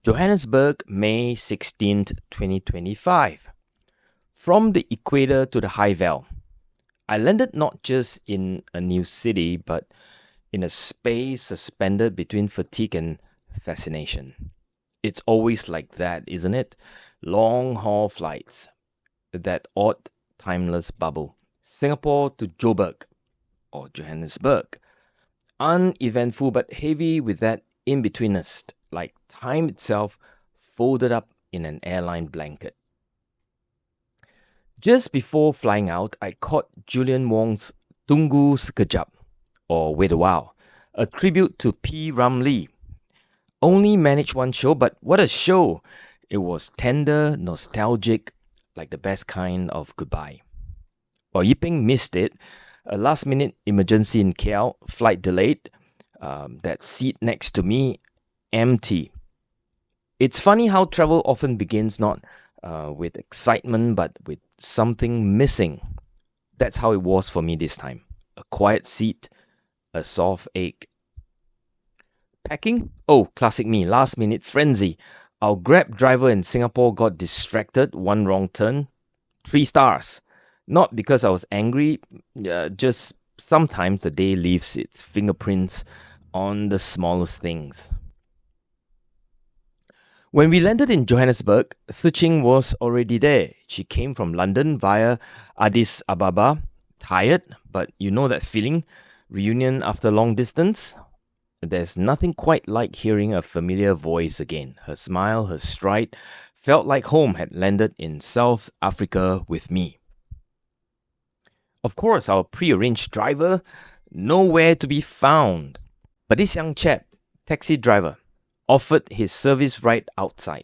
Johannesburg, May 16th, 2025. From the equator to the high veld, I landed not just in a new city, but in a space suspended between fatigue and fascination. It's always like that, isn't it? Long haul flights, that odd, timeless bubble. Singapore to Joburg or Johannesburg. Uneventful but heavy with that in betweenest, like time itself folded up in an airline blanket. Just before flying out, I caught Julian Wong's Tunggu Sekejap, or Wait a While, a tribute to P. Ramlee. Only managed one show, but what a show! It was tender, nostalgic, like the best kind of goodbye. While Yiping missed it, a last minute emergency in KL, flight delayed, that seat next to me empty. It's funny how travel often begins not with excitement but with something missing. That's how it was for me this time. A quiet seat, a soft ache. Packing? Oh, classic me, last minute frenzy. Our Grab driver in Singapore got distracted, one wrong turn, 3 stars. Not because I was angry, just sometimes the day leaves its fingerprints on the smallest things. When we landed in Johannesburg, Siching was already there. She came from London via Addis Ababa, tired, but you know that feeling, reunion after long distance? There's nothing quite like hearing a familiar voice again. Her smile, her stride, felt like home had landed in South Africa with me. Of course, our pre-arranged driver, nowhere to be found. But this young chap, taxi driver, offered his service right outside.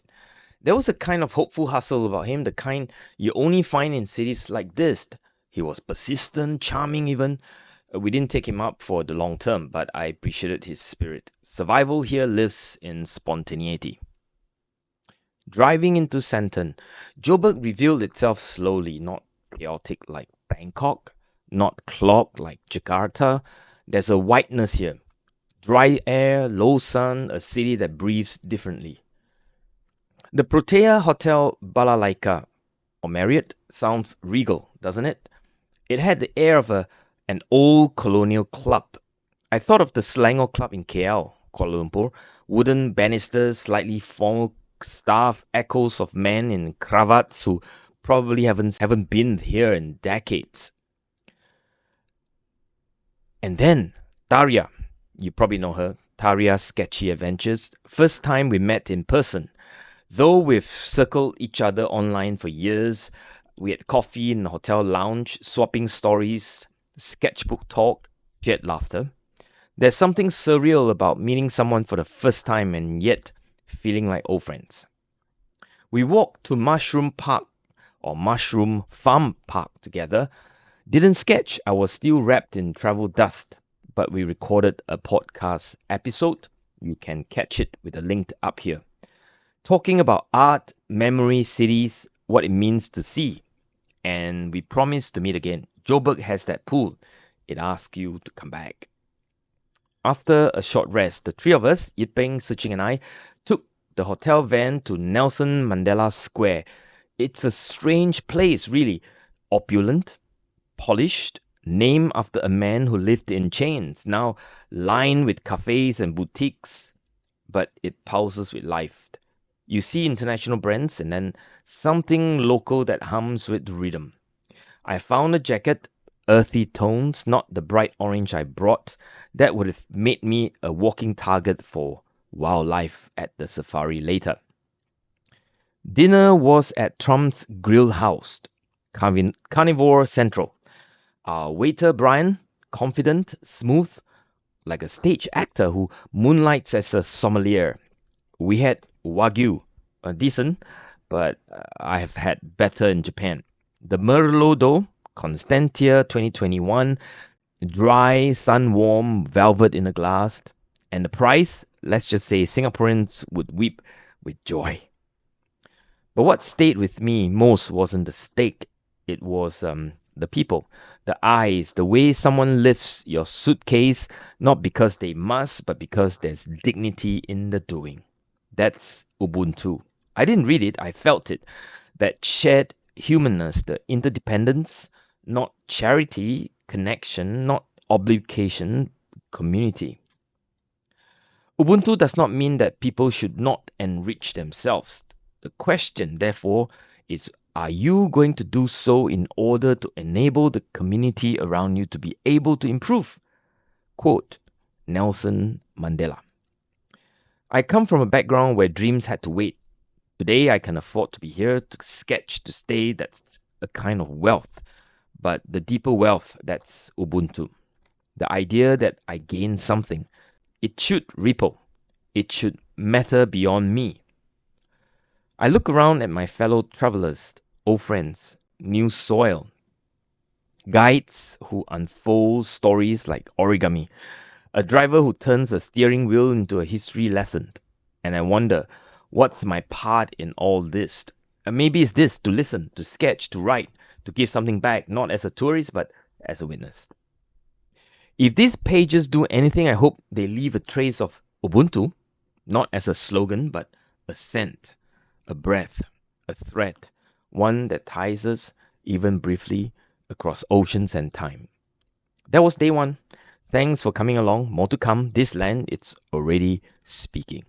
There was a kind of hopeful hustle about him, the kind you only find in cities like this. He was persistent, charming even. We didn't take him up for the long term, but I appreciated his spirit. Survival here lives in spontaneity. Driving into Sandton, Joburg revealed itself slowly, not chaotic like Bangkok, not clogged like Jakarta. There's a whiteness here. Dry air, low sun, a city that breathes differently. The Protea Hotel Balalaika, or Marriott, sounds regal, doesn't it? It had the air of an old colonial club. I thought of the Selangor Club in KL, Kuala Lumpur. Wooden banisters, slightly formal staff, echoes of men in cravats who probably haven't been here in decades. And then, Daria. You probably know her, Taria's Sketchy Adventures. First time we met in person. Though we've circled each other online for years, we had coffee in the hotel lounge, swapping stories, sketchbook talk, shared laughter. There's something surreal about meeting someone for the first time and yet feeling like old friends. We walked to Mushroom Park or Mushroom Farm Park together. Didn't sketch, I was still wrapped in travel dust. But we recorded a podcast episode. You can catch it with a link up here. Talking about art, memory, cities, what it means to see. And we promise to meet again. Joburg has that pool. It asks you to come back. After a short rest, the three of us, Yipeng, Siching and I, took the hotel van to Nelson Mandela Square. It's a strange place, really. Opulent, polished, named after a man who lived in chains, now lined with cafes and boutiques, but it pulses with life. You see international brands and then something local that hums with rhythm. I found a jacket, earthy tones, not the bright orange I brought. That would have made me a walking target for wildlife at the safari later. Dinner was at Trump's Grill House, Carnivore Central. Our waiter, Brian, confident, smooth, like a stage actor who moonlights as a sommelier. We had Wagyu, decent, but I have had better in Japan. The Merlot though, Constantia 2021, dry, sun-warm, velvet in a glass. And the price, let's just say Singaporeans would weep with joy. But what stayed with me most wasn't the steak. It was the people, the eyes, the way someone lifts your suitcase, not because they must, but because there's dignity in the doing. That's Ubuntu. I didn't read it, I felt it. That shared humanness, the interdependence, not charity, connection, not obligation, community. Ubuntu does not mean that people should not enrich themselves. The question, therefore, is are you going to do so in order to enable the community around you to be able to improve? Quote, Nelson Mandela. I come from a background where dreams had to wait. Today, I can afford to be here to sketch, to stay. That's a kind of wealth. But the deeper wealth, that's Ubuntu. The idea that I gain something. It should ripple. It should matter beyond me. I look around at my fellow travelers, old friends, new soil, guides who unfold stories like origami, a driver who turns a steering wheel into a history lesson. And I wonder, what's my part in all this? Maybe it's this, to listen, to sketch, to write, to give something back, not as a tourist, but as a witness. If these pages do anything, I hope they leave a trace of Ubuntu, not as a slogan, but a scent, a breath, a thread, one that ties us, even briefly, across oceans and time. That was day one. Thanks for coming along. More to come. This land, it's already speaking.